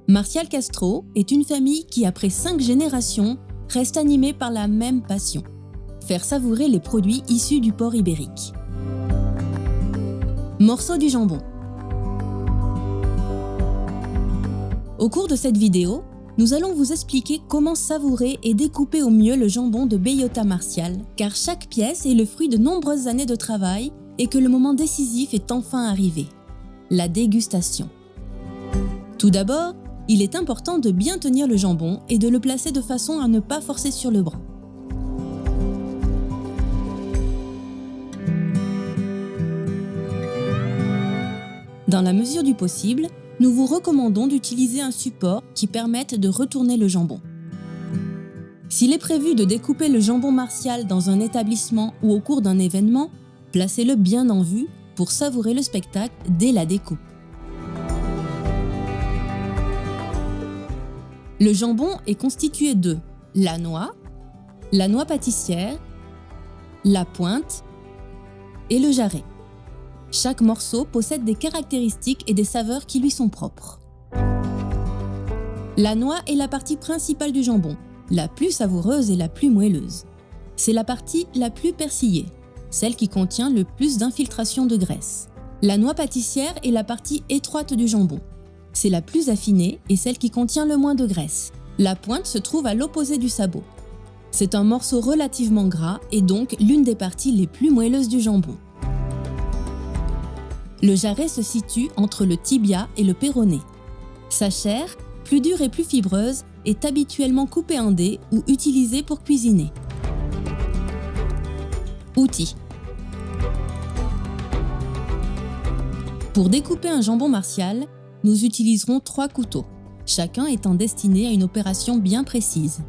Martial Castro est une famille qui, après 5 générations, reste animée par la même passion: faire savourer les produits issus du porc ibérique. Morceau du jambon. Au cours de cette vidéo, nous allons vous expliquer comment savourer et découper au mieux le jambon de Bellota Martial, car chaque pièce est le fruit de nombreuses années de travail et que le moment décisif est enfin arrivé: la dégustation. Tout d'abord, il est important de bien tenir le jambon et de le placer de façon à ne pas forcer sur le bras. Dans la mesure du possible, nous vous recommandons d'utiliser un support qui permette de retourner le jambon. S'il est prévu de découper le jambon Martial dans un établissement ou au cours d'un événement, placez-le bien en vue pour savourer le spectacle dès la découpe. Le jambon est constitué de la noix pâtissière, la pointe et le jarret. Chaque morceau possède des caractéristiques et des saveurs qui lui sont propres. La noix est la partie principale du jambon, la plus savoureuse et la plus moelleuse. C'est la partie la plus persillée, celle qui contient le plus d'infiltration de graisse. La noix pâtissière est la partie étroite du jambon. C'est la plus affinée et celle qui contient le moins de graisse. La pointe se trouve à l'opposé du sabot. C'est un morceau relativement gras et donc l'une des parties les plus moelleuses du jambon. Le jarret se situe entre le tibia et le péroné. Sa chair, plus dure et plus fibreuse, est habituellement coupée en dés ou utilisée pour cuisiner. Outils. Pour découper un jambon Martial, nous utiliserons 3 couteaux, chacun étant destiné à une opération bien précise.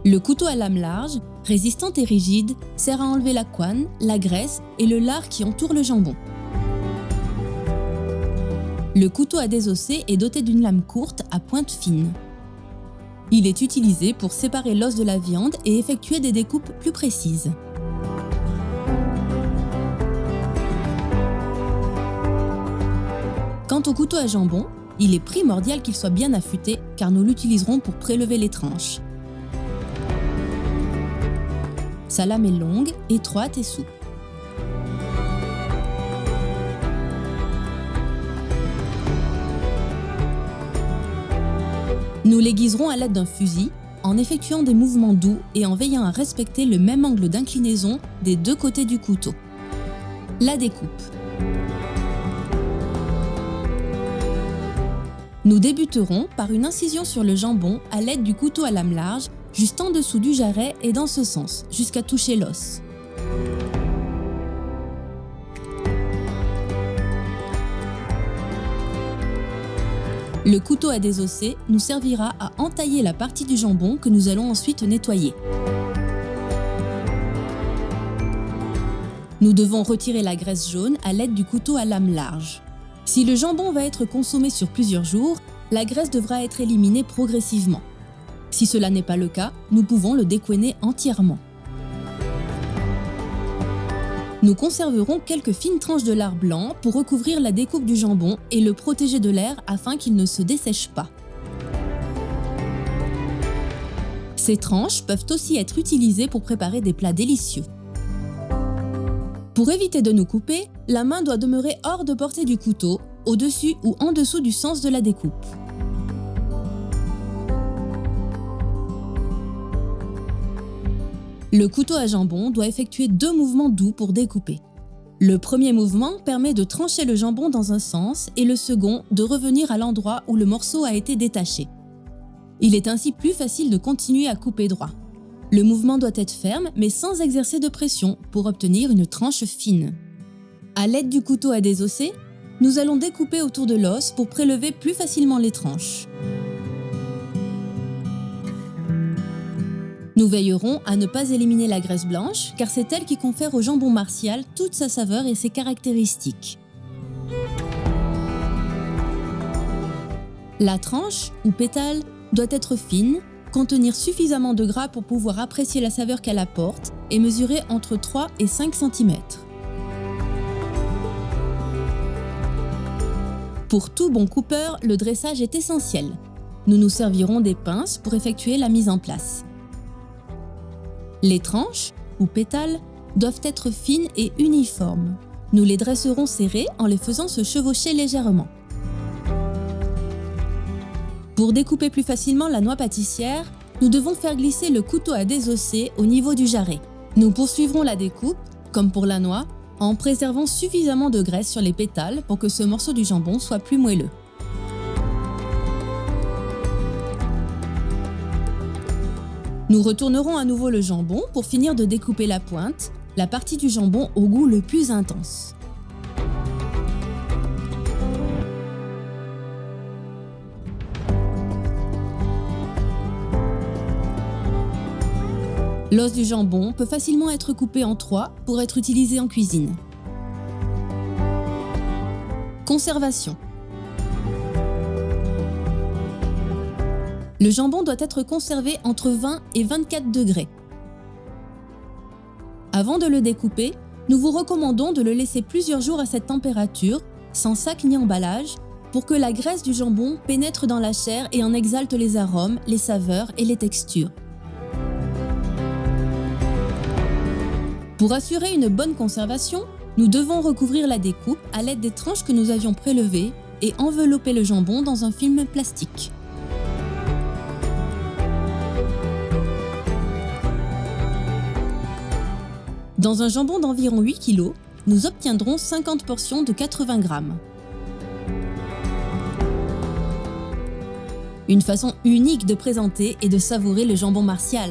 Le couteau à lame large, résistant et rigide, sert à enlever la couenne, la graisse et le lard qui entoure le jambon. Le couteau à désosser est doté d'une lame courte à pointe fine. Il est utilisé pour séparer l'os de la viande et effectuer des découpes plus précises. Quant au couteau à jambon, il est primordial qu'il soit bien affûté car nous l'utiliserons pour prélever les tranches. Sa lame est longue, étroite et souple. Nous l'aiguiserons à l'aide d'un fusil, en effectuant des mouvements doux et en veillant à respecter le même angle d'inclinaison des 2 côtés du couteau. La découpe. Nous débuterons par une incision sur le jambon à l'aide du couteau à lame large, juste en dessous du jarret et dans ce sens, jusqu'à toucher l'os. Le couteau à désosser nous servira à entailler la partie du jambon que nous allons ensuite nettoyer. Nous devons retirer la graisse jaune à l'aide du couteau à lame large. Si le jambon va être consommé sur plusieurs jours, la graisse devra être éliminée progressivement. Si cela n'est pas le cas, nous pouvons le découenner entièrement. Nous conserverons quelques fines tranches de lard blanc pour recouvrir la découpe du jambon et le protéger de l'air afin qu'il ne se dessèche pas. Ces tranches peuvent aussi être utilisées pour préparer des plats délicieux. Pour éviter de nous couper, la main doit demeurer hors de portée du couteau, au-dessus ou en dessous du sens de la découpe. Le couteau à jambon doit effectuer 2 mouvements doux pour découper. Le premier mouvement permet de trancher le jambon dans un sens et le second de revenir à l'endroit où le morceau a été détaché. Il est ainsi plus facile de continuer à couper droit. Le mouvement doit être ferme mais sans exercer de pression pour obtenir une tranche fine. À l'aide du couteau à désosser, nous allons découper autour de l'os pour prélever plus facilement les tranches. Nous veillerons à ne pas éliminer la graisse blanche, car c'est elle qui confère au jambon Martial toute sa saveur et ses caractéristiques. La tranche, ou pétale, doit être fine, contenir suffisamment de gras pour pouvoir apprécier la saveur qu'elle apporte et mesurer entre 3 et 5 cm. Pour tout bon coupeur, le dressage est essentiel. Nous nous servirons des pinces pour effectuer la mise en place. Les tranches, ou pétales, doivent être fines et uniformes. Nous les dresserons serrées en les faisant se chevaucher légèrement. Pour découper plus facilement la noix pâtissière, nous devons faire glisser le couteau à désosser au niveau du jarret. Nous poursuivrons la découpe, comme pour la noix, en préservant suffisamment de graisse sur les pétales pour que ce morceau du jambon soit plus moelleux. Nous retournerons à nouveau le jambon pour finir de découper la pointe, la partie du jambon au goût le plus intense. L'os du jambon peut facilement être coupé en 3 pour être utilisé en cuisine. Conservation. Le jambon doit être conservé entre 20 et 24 degrés. Avant de le découper, nous vous recommandons de le laisser plusieurs jours à cette température, sans sac ni emballage, pour que la graisse du jambon pénètre dans la chair et en exalte les arômes, les saveurs et les textures. Pour assurer une bonne conservation, nous devons recouvrir la découpe à l'aide des tranches que nous avions prélevées et envelopper le jambon dans un film plastique. Dans un jambon d'environ 8 kg, nous obtiendrons 50 portions de 80 grammes. Une façon unique de présenter et de savourer le jambon martial.